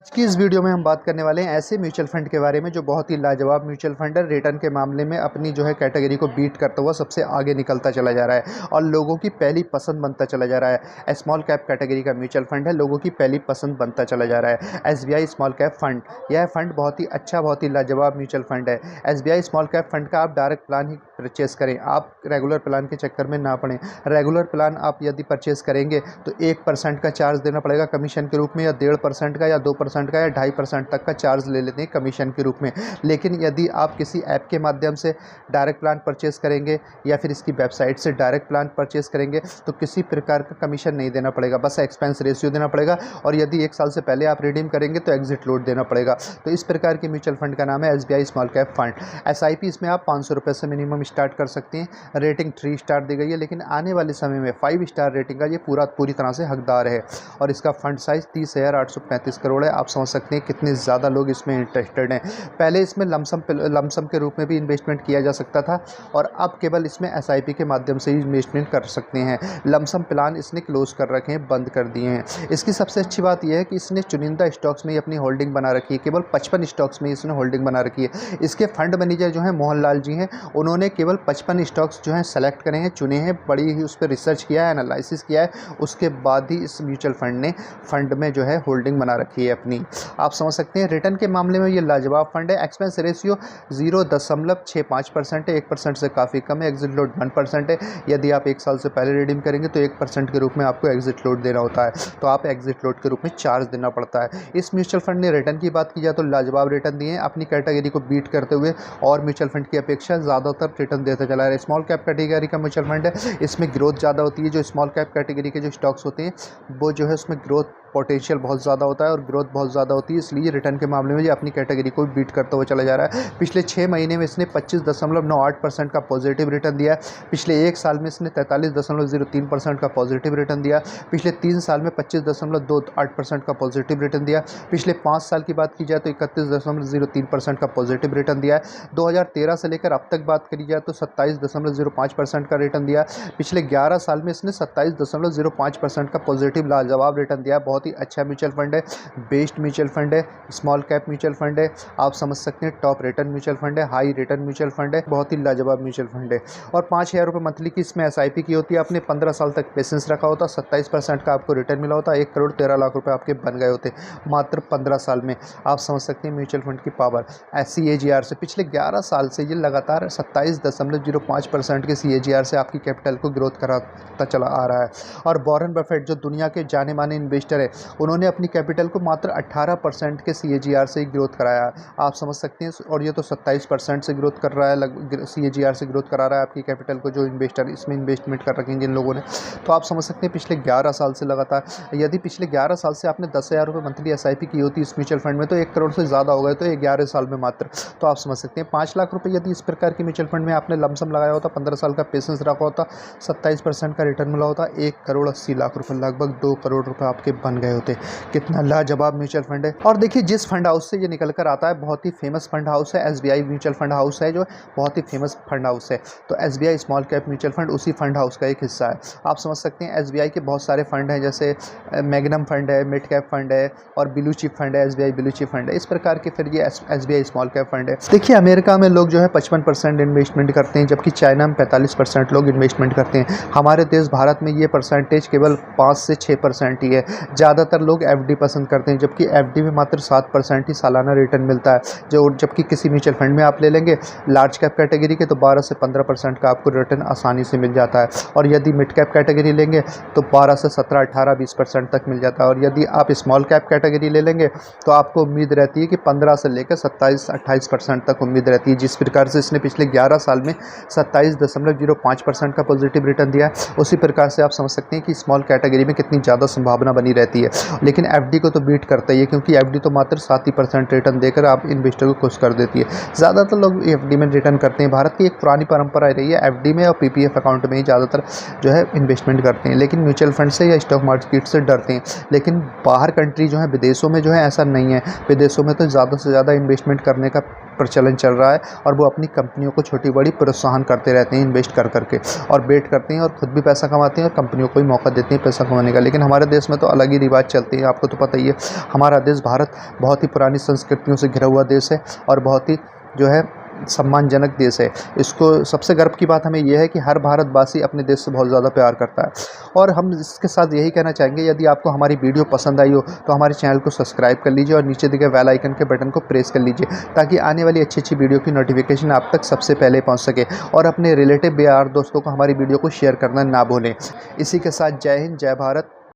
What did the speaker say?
आज की इस वीडियो में हम बात करने वाले हैं ऐसे म्यूचुअल फंड के बारे में जो बहुत ही लाजवाब म्यूचुअल फंड है। रिटर्न के मामले में अपनी जो है कैटेगरी को बीट करता हुआ सबसे आगे निकलता चला जा रहा है और लोगों की पहली पसंद बनता चला जा रहा है। स्मॉल कैप कैटेगरी का म्यूचुअल फंड है, लोगों की पहली पसंद बनता चला जा रहा है। एसबीआई स्मॉल कैप फंड, यह फंड बहुत ही अच्छा, बहुत ही लाजवाब म्यूचुअल फंड है। एसबीआई स्मॉल कैप फंड का आप डायरेक्ट प्लान ही परचेस करें, आप रेगुलर प्लान के चक्कर में ना पड़ें। रेगुलर प्लान आप यदि परचेस करेंगे तो 1% का चार्ज देना पड़ेगा कमीशन के रूप में, या 1.5% का, या 2% का, या 2.5% तक का चार्ज ले लेते हैं कमीशन के रूप में। लेकिन यदि आप किसी ऐप के माध्यम से डायरेक्ट प्लान परचेस करेंगे या फिर इसकी वेबसाइट से डायरेक्ट प्लान परचेस करेंगे तो किसी प्रकार का कमीशन नहीं देना पड़ेगा, बस एक्सपेंस रेशियो देना पड़ेगा। और यदि 1 साल से पहले आप रिडीम करेंगे तो एग्जिट लोड देना पड़ेगा। तो इस प्रकार के म्यूचुअल फंड का नाम है SBI small cap fund. SIP इसमें आप 500 रुपये से मिनिमम स्टार्ट कर सकते हैं। रेटिंग 3 स्टार दी गई है, लेकिन आने वाले समय में 5 स्टार रेटिंग का ये पूरी तरह से हकदार है। और इसका फंड साइज 30,835 करोड़ है। आप समझ सकते हैं कितने ज़्यादा लोग इसमें इंटरेस्टेड हैं। पहले इसमें लमसम के रूप में भी इन्वेस्टमेंट किया जा सकता था और अब केवल इसमें एसआईपी के माध्यम से ही इन्वेस्टमेंट कर सकते हैं। लमसम प्लान इसने क्लोज कर रखे हैं, बंद कर दिए हैं। इसकी सबसे अच्छी बात यह है कि इसने चुनिंदा स्टॉक्स में ही अपनी होल्डिंग बना रखी है, केवल 55 स्टॉक्स में इसने होल्डिंग बना रखी है। इसके फंड मैनेजर जो हैं मोहनलाल जी हैं, उन्होंने केवल 55 स्टॉक्स जो हैं सेलेक्ट करे हैं, चुने हैं, बड़ी ही उस पर रिसर्च किया है, एनालिसिस किया है, उसके बाद ही इस म्यूचुअल फंड ने फंड में जो है होल्डिंग बना रखी है अपनी। आप समझ सकते हैं रिटर्न के मामले में ये लाजवाब फंड है। एक्सपेंस रेशियो 0.65% है, 1% से काफ़ी कम है। एग्जिट लोड 1% है। यदि आप 1 साल से पहले रिडीम करेंगे तो 1% के रूप में आपको एग्जिट लोड देना होता है, तो आप एग्जिट लोड के रूप में चार्ज देना पड़ता है। इस म्यूचुअल फंड ने रिटर्न की बात की जाए तो लाजवाब रिटर्न दिए हैं, अपनी कैटेगरी को बीट करते हुए और म्यूचुअल फंड की अपेक्षा ज़्यादातर रिटर्न देता चला है। स्मॉल कैप कैटेगरी का म्यूचुअल फंड है, इसमें ग्रोथ ज़्यादा होती है। जो स्मॉल कैप कैटेगरी के जो स्टॉक्स होते हैं वो जो है उसमें ग्रोथ पोटेंशियल बहुत ज़्यादा होता है और ग्रोथ बहुत ज़्यादा होती है, इसलिए रिटर्न के मामले में ये अपनी कैटेगरी को बीट करता हुआ चला जा रहा है। पिछले 6 महीने में इसने 25.98% का पॉजिटिव रिटर्न दिया है। पिछले 1 साल में इसने 43.03% का पॉजिटिव रिटर्न दिया। पिछले 3 साल में 25.28% का पॉजिटिव रिटर्न दिया। पिछले 5 साल की बात की जाए तो 31.03% का पॉजिटिव रिटर्न दिया है। 2013 से लेकर अब तक बात करी जाए तो 27.05% का रिटर्न दिया। पिछले 11 साल में इसने 27.05% का पॉजिटिव लाजवाब रिटर्न दिया। बहुत ही अच्छा म्यूचुअल फंड है, बेस्ड म्यूचुअल फंड है, स्मॉल कैप म्यूचुअल फंड है। आप समझ सकते हैं टॉप रिटर्न म्यूचुअल फंड है, हाई रिटर्न म्यूचुअल फंड है, बहुत ही लाजवाब म्यूचुअल फंड है। और 5,000 रुपये मंथली की इसमें एसआईपी की होती है। आपने 15 साल तक पेशेंस रखा होता, 27% का आपको रिटर्न मिला होता, 1,13,00,000 रुपये आपके बन गए होते मात्र 15 साल में। आप समझ सकते हैं म्यूचुअल फंड की पावर। CAGR से पिछले 11 साल से ये लगातार 27.05% के CAGR से आपकी कैपिटल को ग्रोथ कराता चला आ रहा है। और वॉरेन बफेट जो दुनिया के जाने माने इन्वेस्टर है, उन्होंने अपनी कैपिटल को मात्र 18% के CAGR से ही ग्रोथ कराया। आप समझ सकते हैं, और ये तो 27% से ग्रोथ कर रहा है, लगभग CAGR से ग्रोथ करा रहा है आपकी कैपिटल को, जो इन्वेस्टर इसमें इन्वेस्टमेंट कर रखे हैं जिन लोगों ने। तो आप समझ सकते हैं पिछले 11 साल से लगातार, यदि पिछले 11 साल से आपने 10,000 रुपये मंथली SIP की होती इस म्यूचुअल फंड में तो 1 करोड़ से ज़्यादा हो गए तो 11 साल में मात्र। तो आप समझ सकते हैं 5 लाख रुपये यदि इस प्रकार के म्यूचुअल फंड में आपने लमसम लगाया होता, 15 साल का पेशेंस रखा होता, 27% का रिटर्न मिला होता, 1,80,00,000 रुपये, लगभग 2 करोड़ रुपये आपके बन गए होते। कितना लाजवाब म्यूचुअल फंड है। और देखिए जिस फंड हाउस से ये निकल कर आता है, बहुत ही फेमस फंड हाउस है, SBI म्यूचुअल फंड हाउस है, जो बहुत ही फेमस फंड हाउस है। तो SBI small cap mutual fund उसी फंड हाउस का एक हिस्सा है। आप समझ सकते हैं SBI के बहुत सारे फंड हैं, जैसे मैग्नम फंड है, मिड कैप फंड है और ब्लू चिप फंड है, SBI ब्लू चिप फंड है। इस प्रकार के फिर ये SBI स्मॉल कैप फंड है। देखिए अमेरिका में लोग जो है 55% इन्वेस्टमेंट करते हैं, जबकि चाइना में 45% लोग इन्वेस्टमेंट करते हैं। हमारे देश भारत में ये परसेंटेज केवल 5 से 6% ही है। ज़्यादातर लोग FD पसंद करते हैं, जबकि FD में मात्र 7% ही सालाना रिटर्न मिलता है। जबकि किसी म्यूचुअल फंड में आप ले लेंगे लार्ज कैप कैटेगरी के तो 12 से 15% का आपको रिटर्न आसानी से मिल जाता है। और यदि मिड कैप कैटेगरी लेंगे तो 12 से 17, 18, 20% तक मिल जाता है। और यदि आप स्मॉल कैप कैटेगरी ले लेंगे तो आपको उम्मीद रहती है कि 15 से लेकर 27-28% तक उम्मीद रहती है। जिस प्रकार से इसने पिछले 11 साल में 27.05% का पॉजिटिव रिटर्न दिया है, उसी प्रकार से आप समझ सकते हैं कि स्मॉल कैटेगरी में कितनी ज़्यादा संभावना बनी रहती है। लेकिन FD को तो बीट करता ही है, क्योंकि FD तो मात्र 7% रिटर्न देकर आप इन्वेस्टर को खुश कर देती है। ज़्यादातर लोग FD में रिटर्न करते हैं। भारत की एक पुरानी परंपरा रही है, FD में और PPF अकाउंट में ही ज़्यादातर जो है इन्वेस्टमेंट करते हैं, लेकिन म्यूचुअल फंड से या स्टॉक मार्केट से डरते हैं। लेकिन बाहर कंट्री जो है, विदेशों में जो है ऐसा नहीं है। विदेशों में तो ज़्यादा से ज़्यादा इन्वेस्टमेंट करने का प्रचलन चल रहा है और वो अपनी कंपनियों को छोटी बड़ी प्रोत्साहन करते रहते हैं इन्वेस्ट कर करके, और बेट करते हैं और ख़ुद भी पैसा कमाते हैं और कंपनियों को भी मौका देते हैं पैसा कमाने का। लेकिन हमारे देश में तो अलग ही रिवाज चलते हैं, आपको तो पता ही है। हमारा देश भारत बहुत ही पुरानी संस्कृतियों से घिरा हुआ देश है और बहुत ही जो है सम्मानजनक देश है। इसको सबसे गर्व की बात हमें यह है कि हर भारतवासी अपने देश से बहुत ज़्यादा प्यार करता है। और हम इसके साथ यही कहना चाहेंगे, यदि आपको हमारी वीडियो पसंद आई हो तो हमारे चैनल को सब्सक्राइब कर लीजिए और नीचे दिए गए बेल आइकन के बटन को प्रेस कर लीजिए, ताकि आने वाली अच्छी अच्छी वीडियो की नोटिफिकेशन आप तक सबसे पहले पहुँच सके। और अपने रिलेटिव यार दोस्तों को हमारी वीडियो को शेयर करना ना भूलें। इसी के साथ जय हिंद, जय भारत।